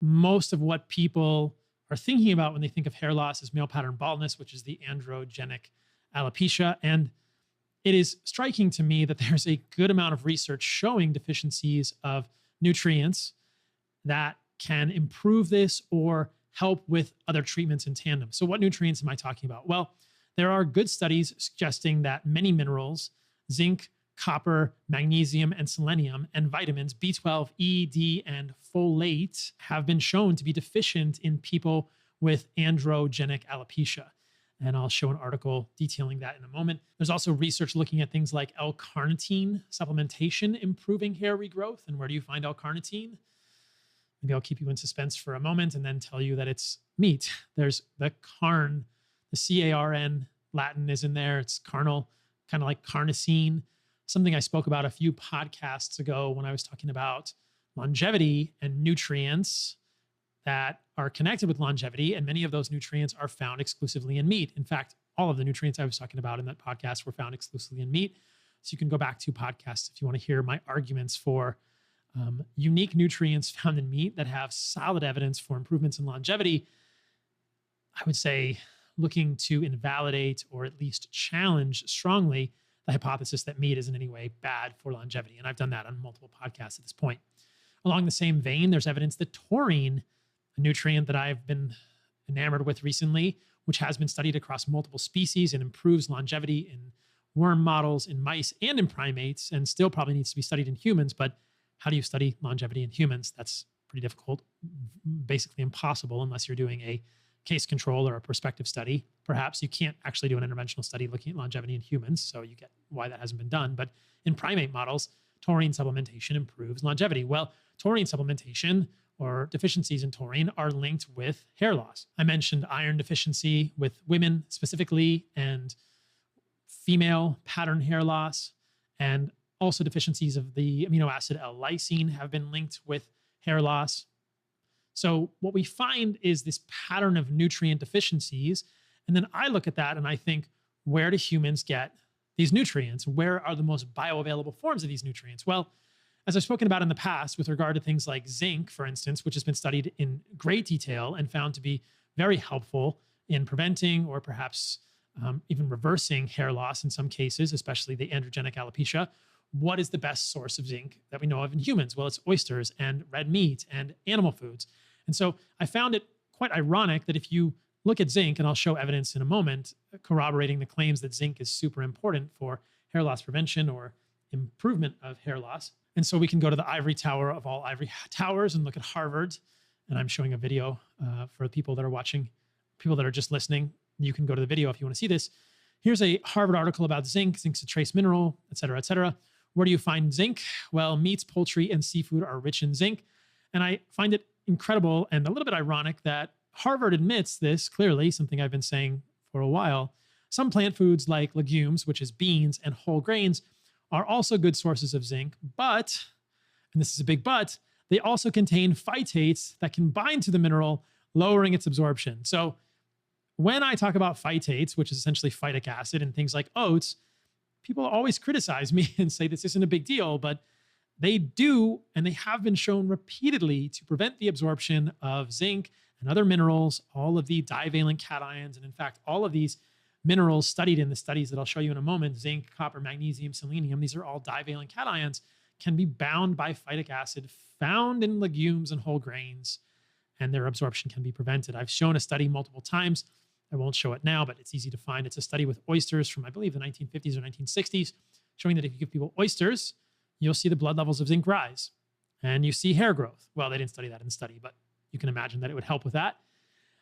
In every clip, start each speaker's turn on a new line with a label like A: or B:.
A: most of what people are thinking about when they think of hair loss is male pattern baldness, which is the androgenic alopecia. And it is striking to me that there's a good amount of research showing deficiencies of nutrients that can improve this or help with other treatments in tandem. So what nutrients am I talking about? Well, there are good studies suggesting that many minerals, zinc, copper, magnesium, and selenium, and vitamins B12, E, D, and folate have been shown to be deficient in people with androgenic alopecia. And I'll show an article detailing that in a moment. There's also research looking at things like L-carnitine supplementation improving hair regrowth. And where do you find L-carnitine? Maybe I'll keep you in suspense for a moment and then tell you that it's meat. There's the carn, the C-A-R-N, Latin is in there. It's carnal, kind of like carnosine, something I spoke about a few podcasts ago when I was talking about longevity and nutrients that are connected with longevity. And many of those nutrients are found exclusively in meat. In fact, all of the nutrients I was talking about in that podcast were found exclusively in meat. So you can go back to podcasts if you want to hear my arguments for unique nutrients found in meat that have solid evidence for improvements in longevity. I would say looking to invalidate or at least challenge strongly the hypothesis that meat is in any way bad for longevity. And I've done that on multiple podcasts at this point. Along the same vein, there's evidence that taurine, a nutrient that I've been enamored with recently, which has been studied across multiple species and improves longevity in worm models, in mice, and in primates, and still probably needs to be studied in humans. But how do you study longevity in humans? That's pretty difficult, basically impossible unless you're doing a case control or a prospective study. Perhaps you can't actually do an interventional study looking at longevity in humans, so you get why that hasn't been done. But in primate models, taurine supplementation improves longevity. Well, taurine supplementation or deficiencies in taurine are linked with hair loss. I mentioned iron deficiency with women specifically and female pattern hair loss, and also deficiencies of the amino acid L-lysine have been linked with hair loss. So what we find is this pattern of nutrient deficiencies. And then I look at that and I think, where do humans get these nutrients? Where are the most bioavailable forms of these nutrients? Well, as I've spoken about in the past with regard to things like zinc, for instance, which has been studied in great detail and found to be very helpful in preventing or perhaps even reversing hair loss in some cases, especially the androgenic alopecia. What is the best source of zinc that we know of in humans? Well, it's oysters and red meat and animal foods. And so I found it quite ironic that if you look at zinc, and I'll show evidence in a moment corroborating the claims that zinc is super important for hair loss prevention or improvement of hair loss. And so we can go to the ivory tower of all ivory towers and look at Harvard. And I'm showing a video for people that are watching, people that are just listening. You can go to the video if you want to see this. Here's a Harvard article about zinc. Zinc's a trace mineral, et cetera, et cetera. Where do you find zinc? Well, meats, poultry, and seafood are rich in zinc. And I find it incredible and a little bit ironic that Harvard admits this clearly, something I've been saying for a while. Some plant foods like legumes, which is beans and whole grains, are also good sources of zinc, but, and this is a big but, they also contain phytates that can bind to the mineral, lowering its absorption. So when I talk about phytates, which is essentially phytic acid in things like oats, people always criticize me and say this isn't a big deal, but they do, and they have been shown repeatedly to prevent the absorption of zinc and other minerals, all of the divalent cations, and in fact, all of these minerals studied in the studies that I'll show you in a moment, zinc, copper, magnesium, selenium, these are all divalent cations, can be bound by phytic acid found in legumes and whole grains, and their absorption can be prevented. I've shown a study multiple times. I won't show it now, but it's easy to find. It's a study with oysters from, I believe, the 1950s or 1960s, showing that if you give people oysters, you'll see the blood levels of zinc rise and you see hair growth. Well, they didn't study that in the study, but you can imagine that it would help with that.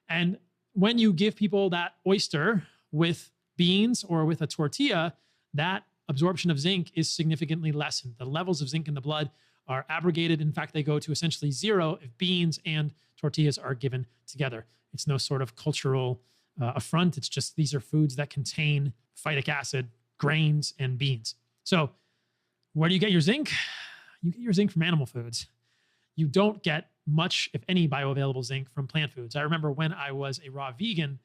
A: And when you give people that oyster with beans or with a tortilla, that absorption of zinc is significantly lessened. The levels of zinc in the blood are abrogated. In fact, they go to essentially zero if beans and tortillas are given together. It's no sort of cultural affront. It's just these are foods that contain phytic acid, grains, and beans. So where do you get your zinc? You get your zinc from animal foods. You don't get much, if any, bioavailable zinc from plant foods. I remember when I was a raw vegan,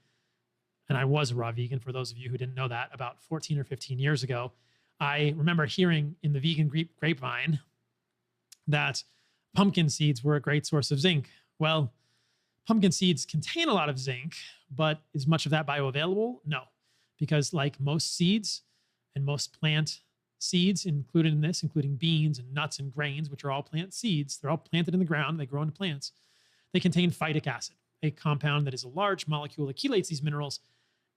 A: and I was a raw vegan for those of you who didn't know that, about 14 or 15 years ago, I remember hearing in the vegan grapevine that pumpkin seeds were a great source of zinc. Well, pumpkin seeds contain a lot of zinc, but is much of that bioavailable? No, because like most seeds and most plant seeds included in this, including beans and nuts and grains, which are all plant seeds, they're all planted in the ground, they grow into plants. They contain phytic acid, a compound that is a large molecule that chelates these minerals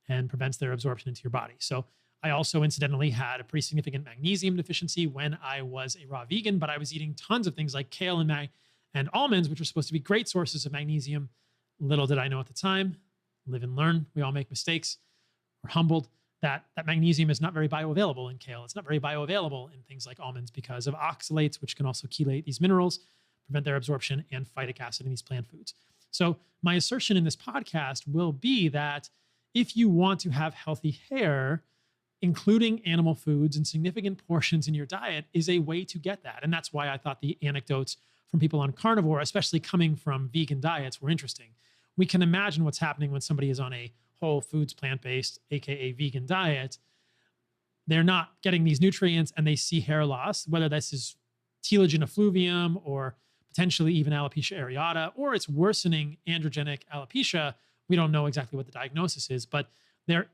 A: and prevents their absorption into your body. So I also incidentally had a pretty significant magnesium deficiency when I was a raw vegan, but I was eating tons of things like kale and almonds, which are supposed to be great sources of magnesium. Little did I know at the time, live and learn. We all make mistakes. We're humbled that magnesium is not very bioavailable in kale. It's not very bioavailable in things like almonds because of oxalates, which can also chelate these minerals, prevent their absorption, and phytic acid in these plant foods. So my assertion in this podcast will be that if you want to have healthy hair, including animal foods in significant portions in your diet is a way to get that. And that's why I thought the anecdotes from people on carnivore, especially coming from vegan diets, were interesting. We can imagine what's happening when somebody is on a whole foods, plant-based, AKA vegan diet. They're not getting these nutrients and they see hair loss, whether this is telogen effluvium or potentially even alopecia areata, or it's worsening androgenic alopecia. We don't know exactly what the diagnosis is, but there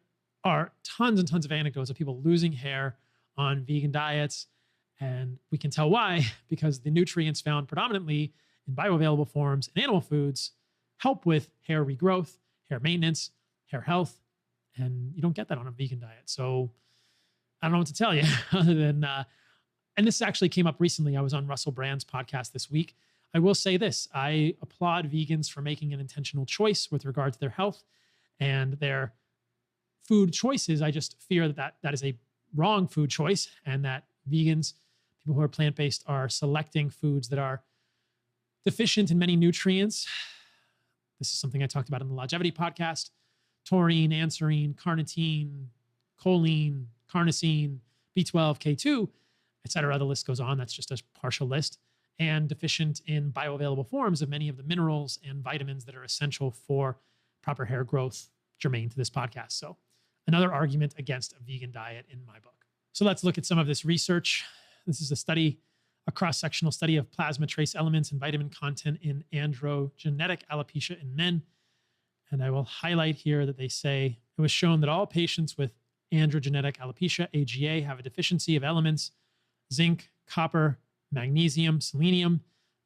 A: are tons and tons of anecdotes of people losing hair on vegan diets. And we can tell why, because the nutrients found predominantly in bioavailable forms in animal foods help with hair regrowth, hair maintenance, hair health. And you don't get that on a vegan diet. So I don't know what to tell you other than, and this actually came up recently. I was on Russell Brand's podcast this week. I will say this, I applaud vegans for making an intentional choice with regard to their health and their food choices. I just fear that is a wrong food choice and that vegans, people who are plant-based, are selecting foods that are deficient in many nutrients. This is something I talked about in the Longevity podcast. Taurine, anserine, carnitine, choline, carnosine, B12, K2, et cetera. The list goes on. That's just a partial list. And deficient in bioavailable forms of many of the minerals and vitamins that are essential for proper hair growth, germane to this podcast. So another argument against a vegan diet in my book. So let's look at some of this research. This is a cross-sectional study of plasma trace elements and vitamin content in androgenetic alopecia in men. And I will highlight here that they say it was shown that all patients with androgenetic alopecia, AGA, have a deficiency of elements, zinc, copper, magnesium, selenium,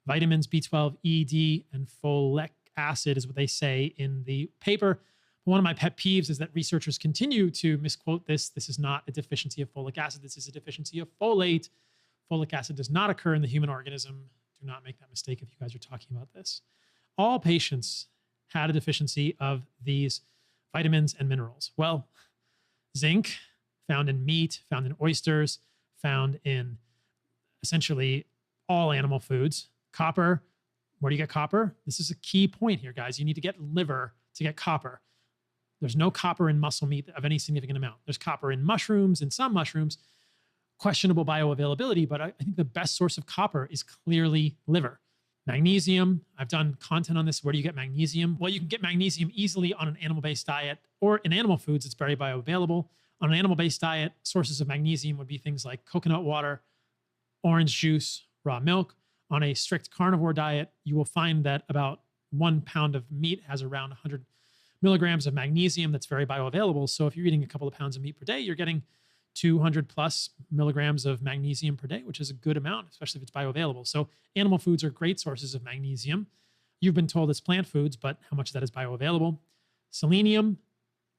A: vitamins B12, E, D, and folic acid is what they say in the paper. One of my pet peeves is that researchers continue to misquote this. This is not a deficiency of folic acid. This is a deficiency of folate. Folic acid does not occur in the human organism. Do not make that mistake if you guys are talking about this. All patients had a deficiency of these vitamins and minerals. Well, zinc, found in meat, found in oysters, found in essentially all animal foods. Copper, where do you get copper? This is a key point here, guys. You need to get liver to get copper. There's no copper in muscle meat of any significant amount. There's copper in mushrooms, in some mushrooms, questionable bioavailability, but I think the best source of copper is clearly liver. Magnesium, I've done content on this. Where do you get magnesium? Well, you can get magnesium easily on an animal-based diet or in animal foods. It's very bioavailable. On an animal-based diet, sources of magnesium would be things like coconut water, orange juice, raw milk. On a strict carnivore diet, you will find that about 1 pound of meat has around 100 milligrams of magnesium that's very bioavailable. So if you're eating a couple of pounds of meat per day, you're getting 200 plus milligrams of magnesium per day, which is a good amount, especially if it's bioavailable. So animal foods are great sources of magnesium. You've been told it's plant foods, but how much of that is bioavailable? Selenium,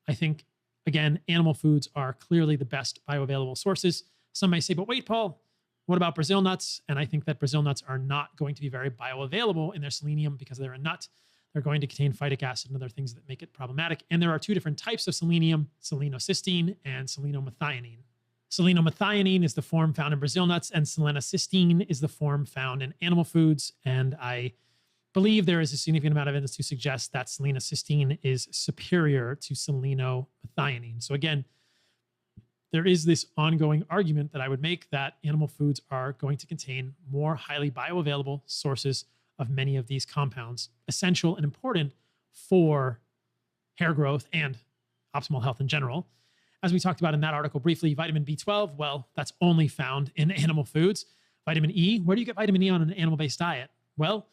A: I think, again, animal foods are clearly the best bioavailable sources. Some may say, but wait, Paul, what about Brazil nuts? And I think that Brazil nuts are not going to be very bioavailable in their selenium because they're a nut. They're going to contain phytic acid and other things that make it problematic. And there are two different types of selenium, selenocysteine and selenomethionine. Selenomethionine is the form found in Brazil nuts, and selenocysteine is the form found in animal foods. And I believe there is a significant amount of evidence to suggest that selenocysteine is superior to selenomethionine. So again, there is this ongoing argument that I would make that animal foods are going to contain more highly bioavailable sources of many of these compounds, essential and important for hair growth and optimal health in general. As we talked about in that article briefly, vitamin B12, well, that's only found in animal foods. Vitamin E, where do you get vitamin E on an animal-based diet? Well,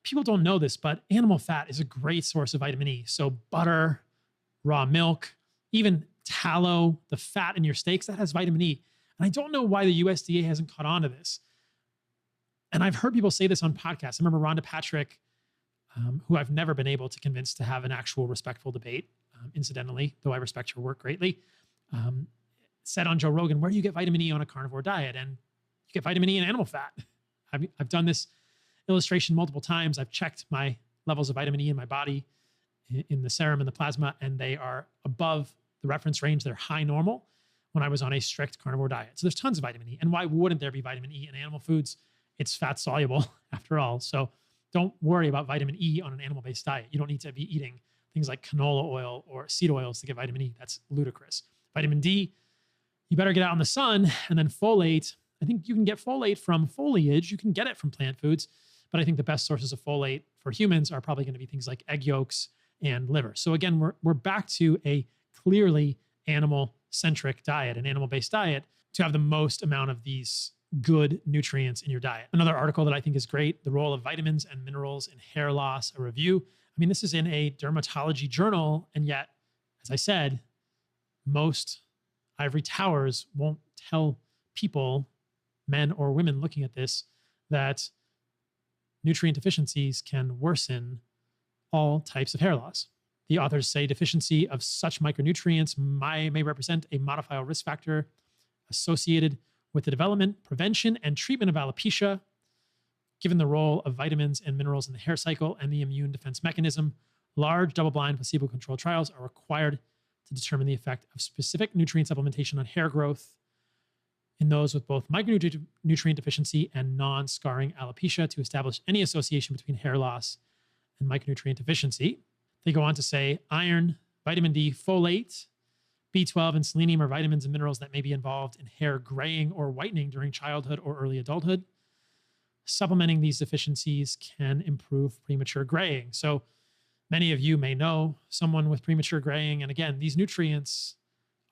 A: people don't know this, but animal fat is a great source of vitamin E. So butter, raw milk, even tallow, the fat in your steaks, that has vitamin E. And I don't know why the USDA hasn't caught on to this. And I've heard people say this on podcasts. I remember Rhonda Patrick, who I've never been able to convince to have an actual respectful debate, incidentally, though I respect her work greatly, said on Joe Rogan, where do you get vitamin E on a carnivore diet? And you get vitamin E in animal fat. I've done this illustration multiple times. I've checked my levels of vitamin E in my body, in the serum and the plasma, and they are above the reference range. They're high normal when I was on a strict carnivore diet. So there's tons of vitamin E. And why wouldn't there be vitamin E in animal foods? It's fat soluble after all. So don't worry about vitamin E on an animal-based diet. You don't need to be eating things like canola oil or seed oils to get vitamin E. That's ludicrous. Vitamin D, you better get out in the sun. And then folate, I think you can get folate from foliage. You can get it from plant foods. But I think the best sources of folate for humans are probably going to be things like egg yolks and liver. So again, we're back to a clearly animal-centric diet, an animal-based diet, to have the most amount of these good nutrients in your diet. Another article that I think is great, the role of vitamins and minerals in hair loss, a review. I mean, this is in a dermatology journal, and yet, as I said, most ivory towers won't tell people, men or women looking at this, that nutrient deficiencies can worsen all types of hair loss. The authors say deficiency of such micronutrients may represent a modifiable risk factor associated with the development, prevention, and treatment of alopecia. Given the role of vitamins and minerals in the hair cycle and the immune defense mechanism, large double-blind placebo-controlled trials are required to determine the effect of specific nutrient supplementation on hair growth in those with both micronutrient deficiency and non-scarring alopecia to establish any association between hair loss and micronutrient deficiency. They go on to say iron, vitamin D, folate, B12, and selenium are vitamins and minerals that may be involved in hair graying or whitening during childhood or early adulthood. Supplementing these deficiencies can improve premature graying. So many of you may know someone with premature graying. And again, these nutrients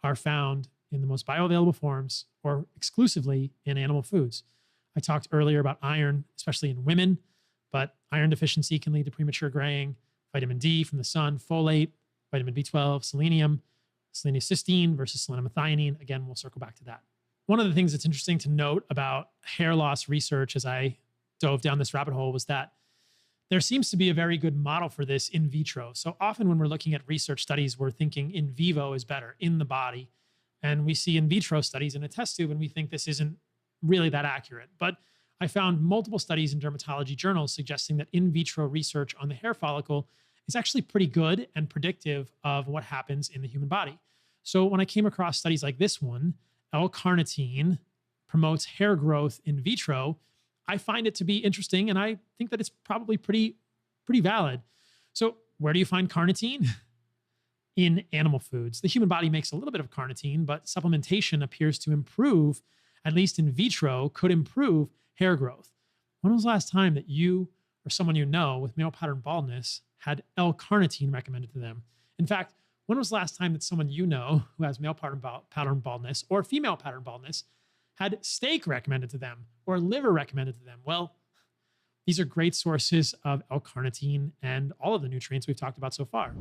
A: are found in the most bioavailable forms or exclusively in animal foods. I talked earlier about iron, especially in women, but iron deficiency can lead to premature graying. Vitamin D from the sun, folate, vitamin B12, selenium, selenocysteine versus selenomethionine. Again, we'll circle back to that. One of the things that's interesting to note about hair loss research as I dove down this rabbit hole was that there seems to be a very good model for this in vitro. So often when we're looking at research studies, we're thinking in vivo is better, in the body. And we see in vitro studies in a test tube and we think this isn't really that accurate. But I found multiple studies in dermatology journals suggesting that in vitro research on the hair follicle is actually pretty good and predictive of what happens in the human body. So when I came across studies like this one, L-carnitine promotes hair growth in vitro, I find it to be interesting, and I think that it's probably pretty valid. So where do you find carnitine? In animal foods. The human body makes a little bit of carnitine, but supplementation appears to improve, at least in vitro, could improve hair growth. When was the last time that you or someone you know with male pattern baldness had L-carnitine recommended to them? In fact, when was the last time that someone you know who has male pattern baldness or female pattern baldness had steak recommended to them or liver recommended to them? Well, these are great sources of L-carnitine and all of the nutrients we've talked about so far.